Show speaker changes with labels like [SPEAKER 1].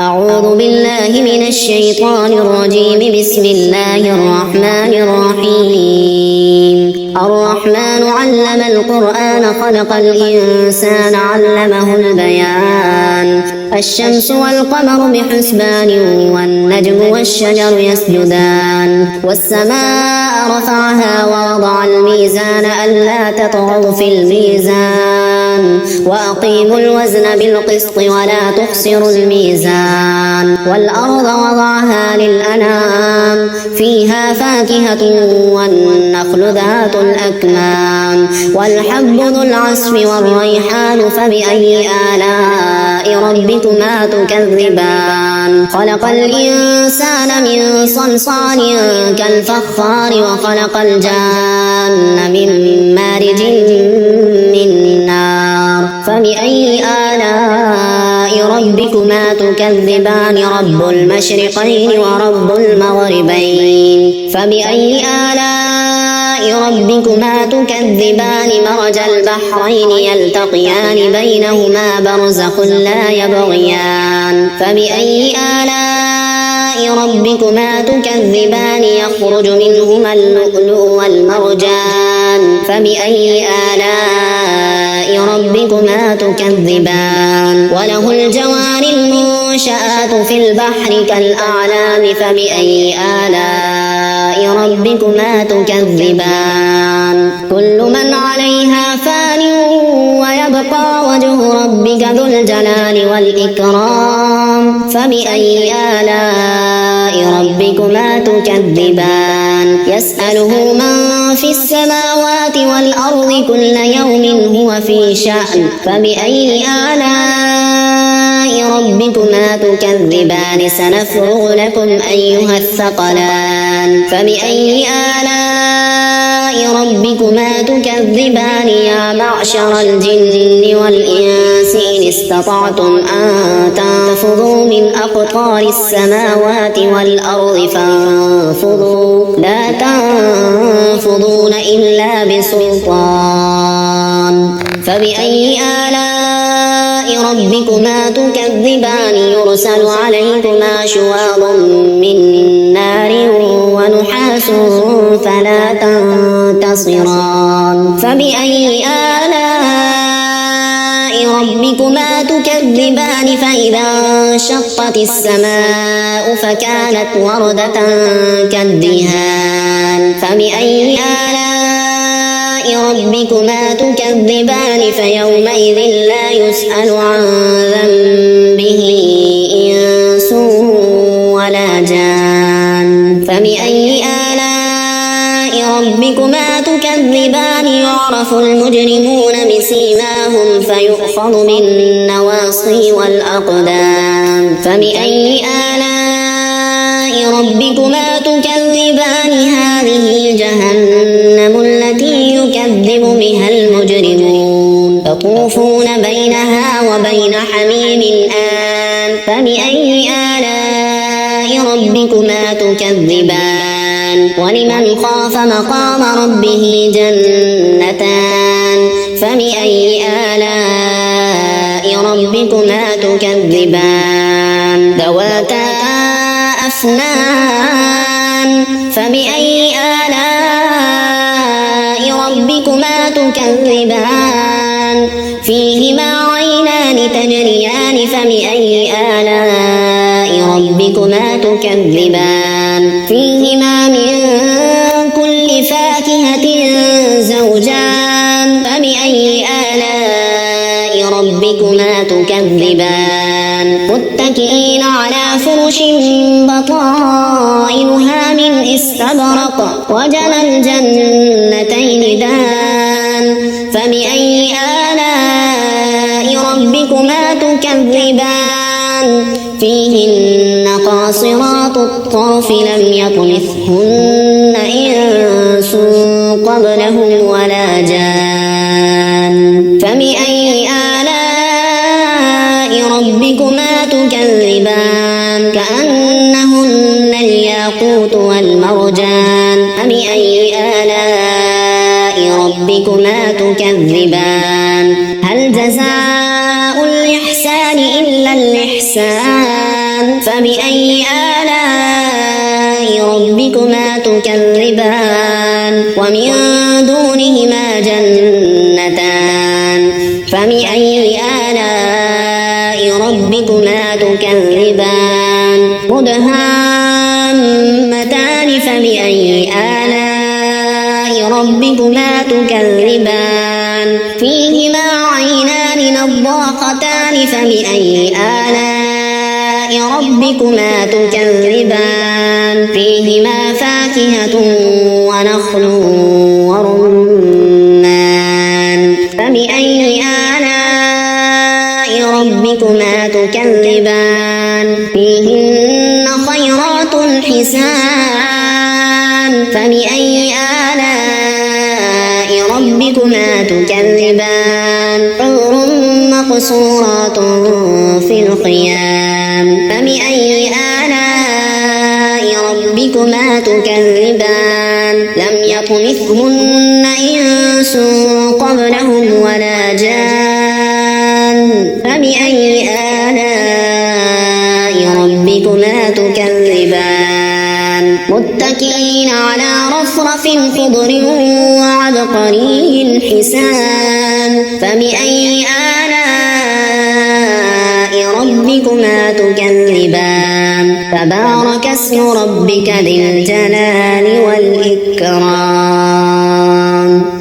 [SPEAKER 1] أعوذ بالله من الشيطان الرجيم. بسم الله الرحمن الرحيم. الرحمن علم القرآن خلق الإنسان علمه البيان. الشمس والقمر بحسبان والنجم والشجر يسجدان والسماء رفعها ووضع الميزان ألا تطغوا في الميزان وأقيموا الوزن بالقسط ولا تخسروا الميزان والأرض وضعها للأنام فيها فاكهة والنخل ذات الأكمام والحب ذو العصف والريحان فبأي آلاء ربكما تكذبان. خلق الإنسان من صلصال كالفخار وخلق الجان من مارج من نار فبأي آلاء ربكما تكذبان. رب المشرقين ورب المغربين فبأي آلاء ربكما تكذبان. مرج البحرين يلتقيان بينهما برزخ لا يبغيان فبأي آلاء ربكما تكذبان. يخرج منهما اللؤلؤ والمرجان فبأي آلاء ربكما تكذبان. وله الجوار المنشآت في البحر كالأعلام فبأي آلاء ربكما تكذبان. كل من عليها فان ويبقى وجه ربك ذو الجلال والإكرام فبأي آلاء ربكما تكذبان. يسأله من في السماوات والأرض كل يوم هو في شأن فبأي آلاء ربكما تكذبان. سنفرغ لكم أيها الثقلان فبأي آلاء ربكما تكذبان. يا معشر الجن والإنس إن استطعتم أن تنفذوا من أقطار السماوات والأرض فانفذوا لا تنفذون إلا بسلطان. فبأي آلاء ربكما تكذبان. يرسل عليكما شواظ من نار ونحاس فلا تنتصران. فبأي آلاء ربكما تكذبان. فإذا انشقت السماء فكانت وردة كالدهان فبأي آلاء ربكما تكذبان. فيومئذ لا يسأل عن ذنبه إنس ولا جان. فبأي آلاء ربكما تكذبان. يعرف المجرمون بسيماهم فيؤخذ بالنواصي والأقدام. فبأي آلاء ربكما تكذبان. هذه جهنم التي يكذب بها المجرمون يطوفون بينها وبين حميم آن. فبأي آلاء ربكما تكذبان. ولمن خاف مقام ربه جنتان فبأي آلاء ربكما تكذبان. ذواتا أفنان فبأي آلاء ربكما تكذبان. فيهما عينان تجريان فبأي آلاء ربكما تكذبان. فيهما من كل فاكهة زوجان فبأي آلاء ربكما تكذبان. متكئين على فرش بطائنها من استبرق وجنى الجنتين دان. فبأي آلاء ربكما تكذبان. فيهن قاصرات الطرف لم يطمثهن إنس قبلهم ولا جان. فبأي آلاء ربكما تكذبان. كأنهن الياقوت والمرجان. فبأي آلاء ربكما تكذبان. هل جزاء الإحسان إلا الإحسان فبأي آلاء ربكما تكذبان ومن دونهما جنتان فبأي آلاء ربكما تكذبان مدهامتان فبأي آلاء ربكما تكذبان فيهما عينان نضاختان فبأي آلاء ربكما تكذبان فيهما فاكهة ونخل ورمان فبأي آلاء ربكما تكذبان فيهن خيرات حسان فبأي آلاء ربكما تكذبان حور مقصورات في الخيام فبأي آلاء ربكما تكذبان لم يطمثهن إنس قبلهم ولا جان فبأي آلاء ربكما تكذبان متكئين على رفرف خضر وعبقري حسان فبأي آلاء ربكما تكذبان تبارك اسم ربك ذي الجلال والإكرام.